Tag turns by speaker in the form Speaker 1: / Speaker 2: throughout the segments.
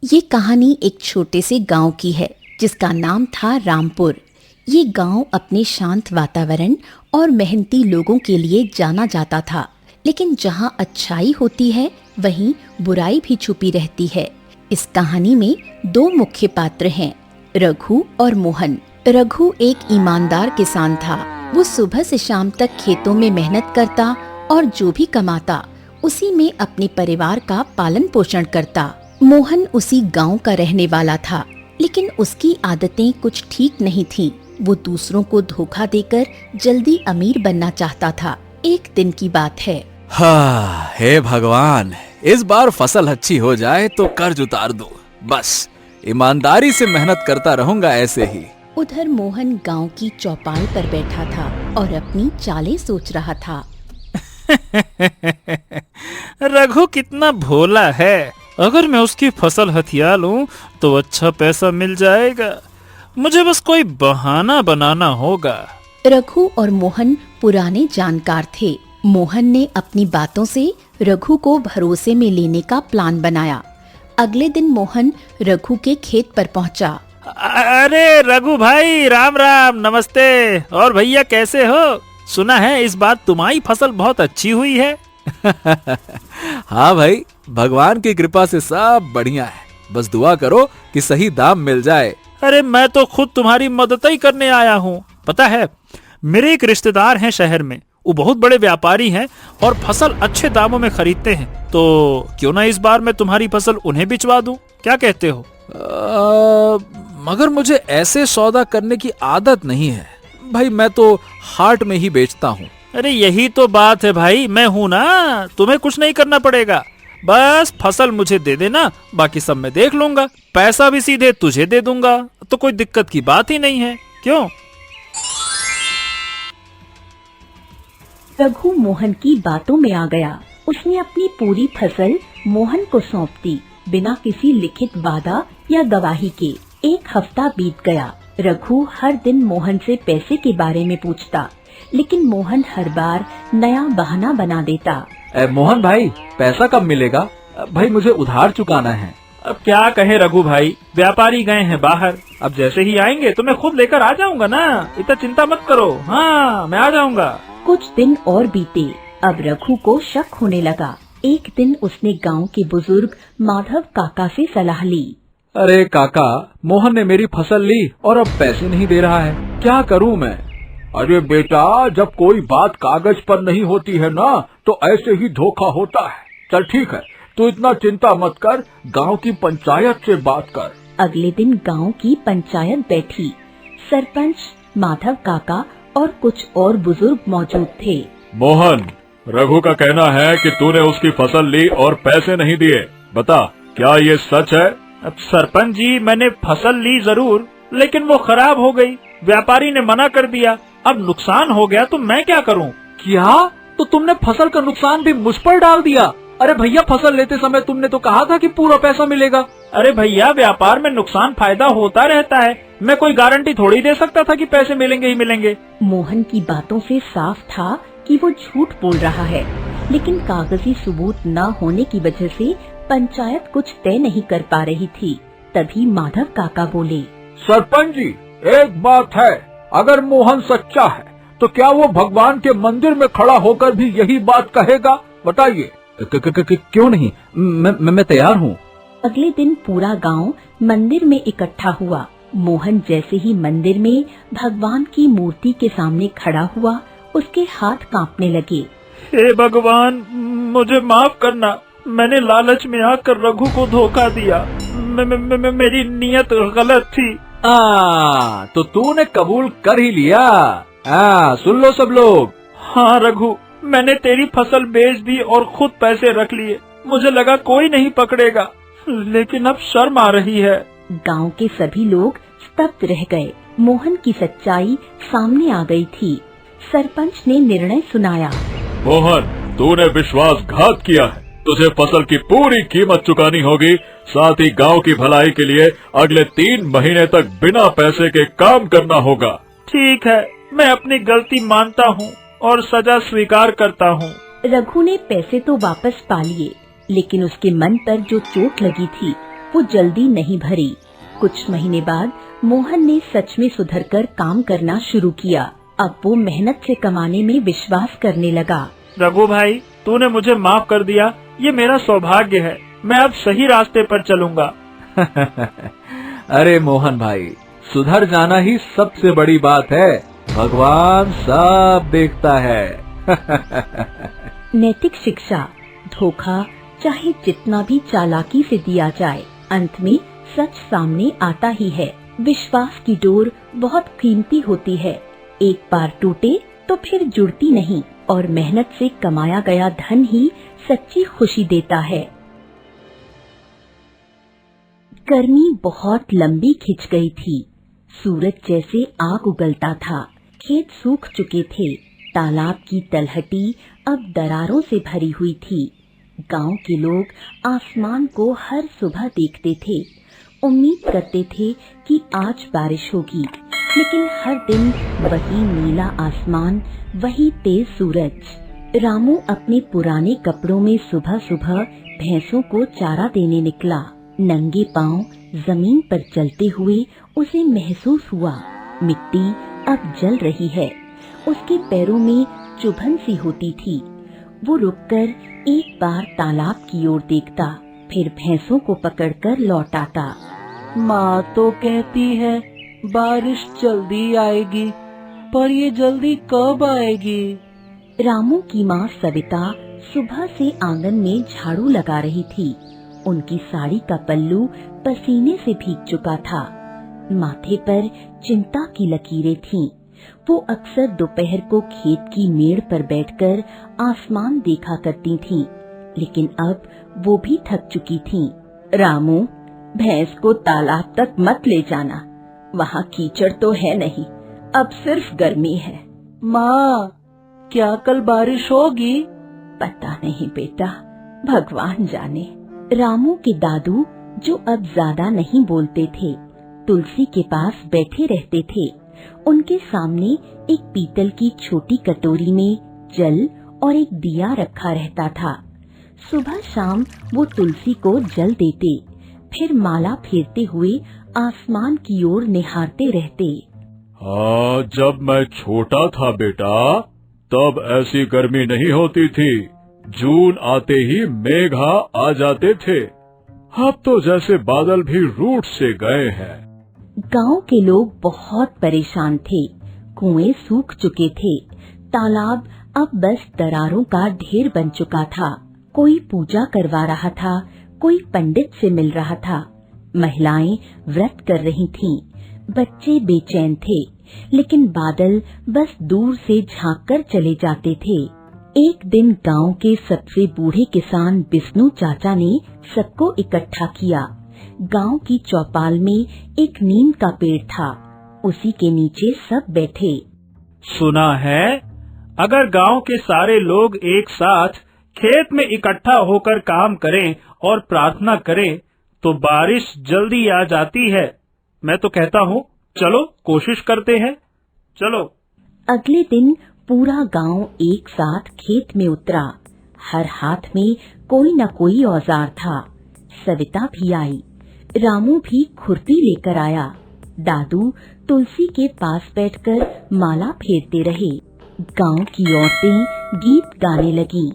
Speaker 1: ये कहानी एक छोटे से गांव की है जिसका नाम था रामपुर। ये गांव अपने शांत वातावरण और मेहनती लोगों के लिए जाना जाता था। लेकिन जहां अच्छाई होती है वहीं बुराई भी छुपी रहती है। इस कहानी में दो मुख्य पात्र हैं, रघु और मोहन। रघु एक ईमानदार किसान था। वो सुबह से शाम तक खेतों में मेहनत करता और जो भी कमाता उसी में अपने परिवार का पालन पोषण करता। मोहन उसी गांव का रहने वाला था, लेकिन उसकी आदतें कुछ ठीक नहीं थीं। वो दूसरों को धोखा देकर जल्दी अमीर बनना चाहता था। एक दिन की बात है।
Speaker 2: हाँ, हे भगवान, इस बार फसल अच्छी हो जाए तो कर्ज उतार दो। बस ईमानदारी से मेहनत करता रहूंगा ऐसे ही।
Speaker 1: उधर मोहन गांव की चौपाल पर बैठा था और अपनी चालें सोच रहा था।
Speaker 3: रघु कितना भोला है। अगर मैं उसकी फसल हथिया लूं तो अच्छा पैसा मिल जाएगा। मुझे बस कोई बहाना बनाना होगा।
Speaker 1: रघु और मोहन पुराने जानकार थे। मोहन ने अपनी बातों से रघु को भरोसे में लेने का प्लान बनाया। अगले दिन मोहन रघु के खेत पर पहुंचा।
Speaker 3: अरे रघु भाई, राम राम, नमस्ते। और भैया कैसे हो? सुना है इस बार तुम्हारी फसल बहुत अच्छी हुई है।
Speaker 2: हाँ भाई, भगवान की कृपा से सब बढ़िया है। बस दुआ करो कि सही दाम मिल जाए।
Speaker 3: अरे मैं तो खुद तुम्हारी मदद ही करने आया हूँ। पता है, मेरे एक रिश्तेदार हैं शहर में। वो बहुत बड़े व्यापारी हैं और फसल अच्छे दामों में खरीदते हैं। तो क्यों ना इस बार मैं तुम्हारी फसल उन्हें बिचवा दूं? क्या कहते हो?
Speaker 2: मगर मुझे ऐसे सौदा करने की आदत नहीं है भाई। मैं तो हाट में ही बेचता हूँ।
Speaker 3: अरे यही तो बात है भाई, मैं हूँ ना। तुम्हें कुछ नहीं करना पड़ेगा। बस फसल मुझे दे देना, बाकी सब मैं देख लूंगा। पैसा भी सीधे तुझे दे दूंगा, तो कोई दिक्कत की बात ही नहीं है। क्यों?
Speaker 1: रघु मोहन की बातों में आ गया। उसने अपनी पूरी फसल मोहन को सौंप दी, बिना किसी लिखित वादा या गवाही के। एक हफ्ता बीत गया। रघु हर दिन मोहन से पैसे के बारे में पूछता, लेकिन मोहन हर बार नया बहाना बना देता।
Speaker 2: मोहन भाई, पैसा कब मिलेगा? भाई मुझे उधार चुकाना है।
Speaker 3: अब क्या कहे रघु भाई, व्यापारी गए हैं बाहर। अब जैसे ही आएंगे तो मैं खुद लेकर आ जाऊंगा ना। इतना चिंता मत करो। हाँ, मैं आ जाऊंगा।
Speaker 1: कुछ दिन और बीते। अब रघु को शक होने लगा। एक दिन उसने गांव के बुजुर्ग माधव काका से सलाह ली।
Speaker 2: अरे काका, मोहन ने मेरी फसल ली और अब पैसे नहीं दे रहा है। क्या करूं मैं?
Speaker 4: अरे बेटा, जब कोई बात कागज पर नहीं होती है ना, तो ऐसे ही धोखा होता है। चल ठीक है, तू इतना चिंता मत कर, गांव की पंचायत से बात कर।
Speaker 1: अगले दिन गांव की पंचायत बैठी। सरपंच, माधव काका और कुछ और बुजुर्ग मौजूद थे।
Speaker 4: मोहन, रघु का कहना है कि तूने उसकी फसल ली और पैसे नहीं दिए। बता, क्या ये सच है?
Speaker 3: अब सरपंच जी, मैंने फसल ली जरूर, लेकिन वो खराब हो गई। व्यापारी ने मना कर दिया। अब नुकसान हो गया तो मैं क्या करूं?
Speaker 2: क्या? तो तुमने फसल का नुकसान भी मुझ पर डाल दिया? अरे भैया, फसल लेते समय तुमने तो कहा था कि पूरा पैसा मिलेगा।
Speaker 3: अरे भैया, व्यापार में नुकसान फायदा होता रहता है। मैं कोई गारंटी थोड़ी दे सकता था कि पैसे मिलेंगे ही मिलेंगे।
Speaker 1: मोहन की बातों से साफ था कि वो झूठ बोल रहा है, लेकिन कागजी सबूत न होने की वजह से पंचायत कुछ तय नहीं कर पा रही थी। तभी माधव काका बोले।
Speaker 4: सरपंच जी, एक बात है, अगर मोहन सच्चा है तो क्या वो भगवान के मंदिर में खड़ा होकर भी यही बात कहेगा? बताइए।
Speaker 2: क्यों नहीं, मैं तैयार हूँ।
Speaker 1: अगले दिन पूरा गांव मंदिर में इकट्ठा हुआ। मोहन जैसे ही मंदिर में भगवान की मूर्ति के सामने खड़ा हुआ, उसके हाथ कांपने लगे।
Speaker 3: हे भगवान, मुझे माफ करना। मैंने लालच में आकर रघु को धोखा दिया। मेरी नीयत गलत थी।
Speaker 2: तो तूने कबूल कर ही लिया। सुन लो सब लोग।
Speaker 3: हाँ रघु, मैंने तेरी फसल बेच दी और खुद पैसे रख लिए। मुझे लगा कोई नहीं पकड़ेगा, लेकिन अब शर्म आ रही है।
Speaker 1: गांव के सभी लोग स्तब्ध रह गए। मोहन की सच्चाई सामने आ गई थी। सरपंच ने निर्णय सुनाया।
Speaker 4: मोहन, तूने विश्वासघात किया है। तुझे फसल की पूरी कीमत चुकानी होगी। साथ ही गांव की भलाई के लिए अगले 3 महीने तक बिना पैसे के काम करना होगा।
Speaker 3: ठीक है, मैं अपनी गलती मानता हूँ और सजा स्वीकार करता हूँ।
Speaker 1: रघु ने पैसे तो वापस पा लिए, लेकिन उसके मन पर जो चोट लगी थी वो जल्दी नहीं भरी। कुछ महीने बाद मोहन ने सच में सुधरकर काम करना शुरू किया। अब वो मेहनत से कमाने में विश्वास करने लगा।
Speaker 3: रघु भाई, तूने मुझे माफ कर दिया, ये मेरा सौभाग्य है। मैं अब सही रास्ते पर चलूंगा।
Speaker 2: अरे मोहन भाई, सुधर जाना ही सबसे बड़ी बात है। भगवान सब देखता है।
Speaker 1: नैतिक शिक्षा। धोखा चाहे जितना भी चालाकी से दिया जाए, अंत में सच सामने आता ही है। विश्वास की डोर बहुत कीमती होती है। एक बार टूटे तो फिर जुड़ती नहीं, और मेहनत से कमाया गया धन ही सच्ची खुशी देता है। गर्मी बहुत लंबी खिंच गई थी। सूरज जैसे आग उगलता था। खेत सूख चुके थे। तालाब की तलहटी अब दरारों से भरी हुई थी। गांव के लोग आसमान को हर सुबह देखते थे। उम्मीद करते थे कि आज बारिश होगी, लेकिन हर दिन वही नीला आसमान, वही तेज सूरज। रामू अपने पुराने कपड़ों में सुबह सुबह भैंसों को चारा देने निकला। नंगे पांव जमीन पर चलते हुए उसे महसूस हुआ, मिट्टी अब जल रही है। उसके पैरों में चुभन सी होती थी। वो रुककर एक बार तालाब की ओर देखता, फिर भैंसों को पकड़कर लौट आता।
Speaker 5: माँ तो कहती है बारिश जल्दी आएगी, पर ये जल्दी कब आएगी?
Speaker 1: रामू की माँ सविता सुबह से आंगन में झाड़ू लगा रही थी। उनकी साड़ी का पल्लू पसीने से भीग चुका था। माथे पर चिंता की लकीरें थीं। वो अक्सर दोपहर को खेत की मेड़ पर बैठकर आसमान देखा करती थीं, लेकिन अब वो भी थक चुकी थीं। रामू, भैंस को तालाब तक मत ले जाना, वहाँ कीचड़ तो है नहीं, अब सिर्फ गर्मी है।
Speaker 5: माँ, क्या कल बारिश होगी?
Speaker 1: पता नहीं बेटा, भगवान जाने। रामू के दादू, जो अब ज्यादा नहीं बोलते थे, तुलसी के पास बैठे रहते थे। उनके सामने एक पीतल की छोटी कटोरी में जल और एक दिया रखा रहता था। सुबह शाम वो तुलसी को जल देते, फिर माला फेरते हुए आसमान की ओर निहारते रहते।
Speaker 4: हाँ, जब मैं छोटा था बेटा, तब ऐसी गर्मी नहीं होती थी। जून आते ही मेघा आ जाते थे। अब तो जैसे बादल भी रूठ से गए हैं।
Speaker 1: गांव के लोग बहुत परेशान थे। कुएं सूख चुके थे। तालाब अब बस दरारों का ढेर बन चुका था। कोई पूजा करवा रहा था, कोई पंडित से मिल रहा था। महिलाएं व्रत कर रही थीं। बच्चे बेचैन थे, लेकिन बादल बस दूर से झांक कर चले जाते थे। एक दिन गांव के सबसे बूढ़े किसान विष्णु चाचा ने सबको इकट्ठा किया। गांव की चौपाल में एक नीम का पेड़ था, उसी के नीचे सब बैठे।
Speaker 3: सुना है, अगर गांव के सारे लोग एक साथ खेत में इकट्ठा होकर काम करें और प्रार्थना करें तो बारिश जल्दी आ जाती है। मैं तो कहता हूँ, चलो कोशिश करते हैं, चलो।
Speaker 1: अगले दिन पूरा गांव एक साथ खेत में उतरा। हर हाथ में कोई न कोई औजार था। सविता भी आई। रामू भी खुरपी लेकर आया। दादू तुलसी के पास बैठकर माला फेरते रहे। गांव की औरतें गीत गाने लगीं।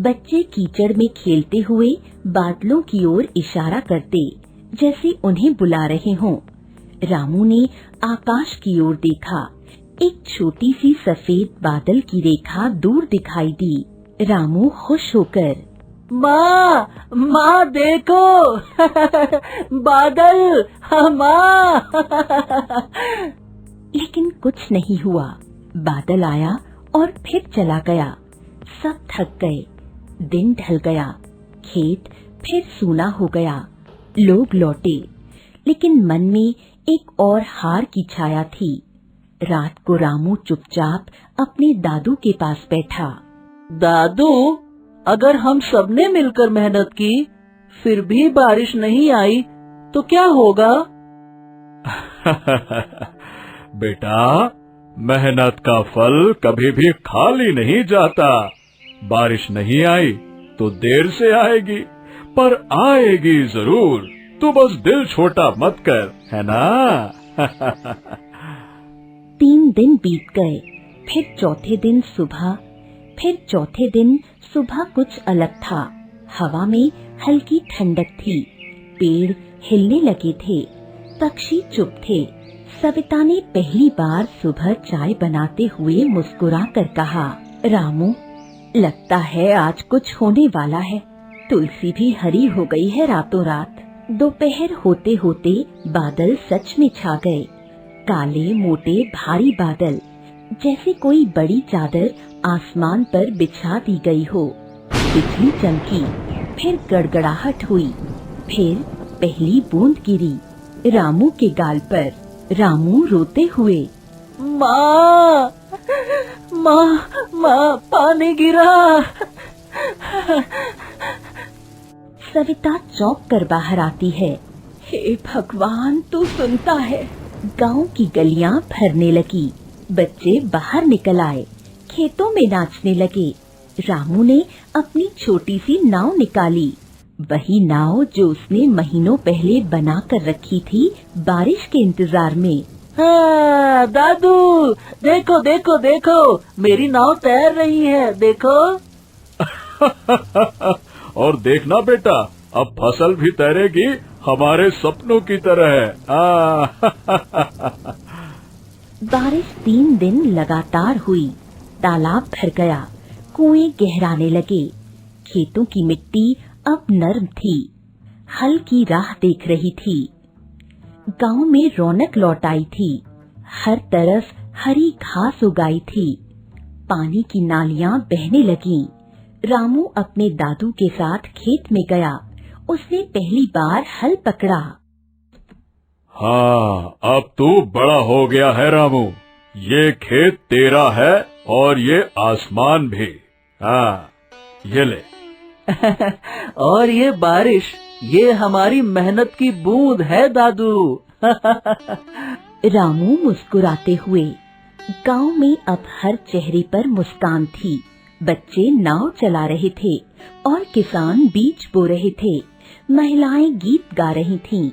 Speaker 1: बच्चे कीचड़ में खेलते हुए बादलों की ओर इशारा करते, जैसे उन्हें बुला रहे हों। रामू ने आकाश की ओर देखा। एक छोटी सी सफेद बादल की रेखा दूर दिखाई दी। रामू खुश होकर,
Speaker 5: माँ, माँ देखो, बादल, हाँ माँ।
Speaker 1: लेकिन कुछ नहीं हुआ। बादल आया और फिर चला गया। सब थक गए। दिन ढल गया। खेत फिर सूना हो गया। लोग लौटे, लेकिन मन में एक और हार की छाया थी। रात को रामू चुपचाप अपने दादू के पास बैठा।
Speaker 5: दादू, अगर हम सबने मिलकर मेहनत की, फिर भी बारिश नहीं आई, तो क्या होगा?
Speaker 4: बेटा, मेहनत का फल कभी भी खाली नहीं जाता। बारिश नहीं आई तो देर से आएगी, पर आएगी जरूर। तू बस दिल छोटा मत कर, है ना?
Speaker 1: 3 दिन बीत गए। फिर चौथे दिन सुबह कुछ अलग था। हवा में हल्की ठंडक थी, पेड़ हिलने लगे थे, पक्षी चुप थे। सविता ने पहली बार सुबह चाय बनाते हुए मुस्कुरा कर कहा, रामू, लगता है आज कुछ होने वाला है। तुलसी भी हरी हो गई है रातों रात। दोपहर होते होते बादल सच में छा गए, काले मोटे भारी बादल, जैसे कोई बड़ी चादर आसमान पर बिछा दी गई हो। बिजली चमकी, फिर गड़गड़ाहट हुई, फिर पहली बूंद गिरी रामू के गाल पर। रामू रोते हुए,
Speaker 5: माँ, माँ, माँ, पानी गिरा।
Speaker 1: सविता चौंक कर बाहर आती है। हे भगवान, तू सुनता है। गांव की गलियां भरने लगी, बच्चे बाहर निकल आए, खेतों में नाचने लगे। रामू ने अपनी छोटी सी नाव निकाली, वही नाव जो उसने महीनों पहले बना कर रखी थी बारिश के इंतजार में।
Speaker 5: हाँ, दादू, देखो देखो देखो, मेरी नाव तैर रही है, देखो।
Speaker 4: और देखना बेटा, अब फसल भी तैरेगी हमारे सपनों की तरह।
Speaker 1: बारिश 3 दिन लगातार हुई, तालाब भर गया, कुएं गहराने लगे। खेतों की मिट्टी अब नर्म थी, हल की राह देख रही थी। गांव में रौनक लौट आई थी, हर तरफ हरी घास उगाई थी, पानी की नालियां बहने लगीं। रामू अपने दादू के साथ खेत में गया, उसने पहली बार हल पकड़ा।
Speaker 4: हाँ, अब तू बड़ा हो गया है रामू, ये खेत तेरा है और ये आसमान भी। हाँ, ये ले।
Speaker 5: और ये बारिश, ये हमारी मेहनत की बूंद है दादू।
Speaker 1: रामू मुस्कुराते हुए। गांव में अब हर चेहरे पर मुस्कान थी। बच्चे नाव चला रहे थे और किसान बीज बो रहे थे। महिलाएं गीत गा रही थीं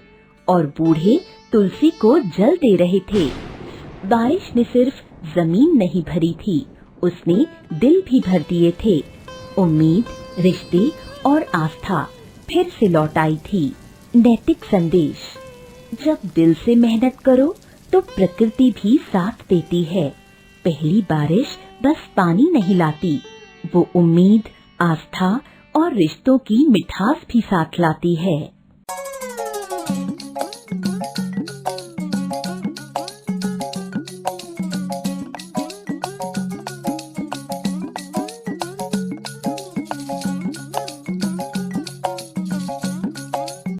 Speaker 1: और बूढ़े तुलसी को जल दे रहे थे। बारिश ने सिर्फ जमीन नहीं भरी थी, उसने दिल भी भर दिए थे। उम्मीद, रिश्ते और आस्था फिर से लौट आई थी। नैतिक संदेश, जब दिल से मेहनत करो तो प्रकृति भी साथ देती है। पहली बारिश बस पानी नहीं लाती, वो उम्मीद, आस्था और रिश्तों की मिठास भी साथ लाती है।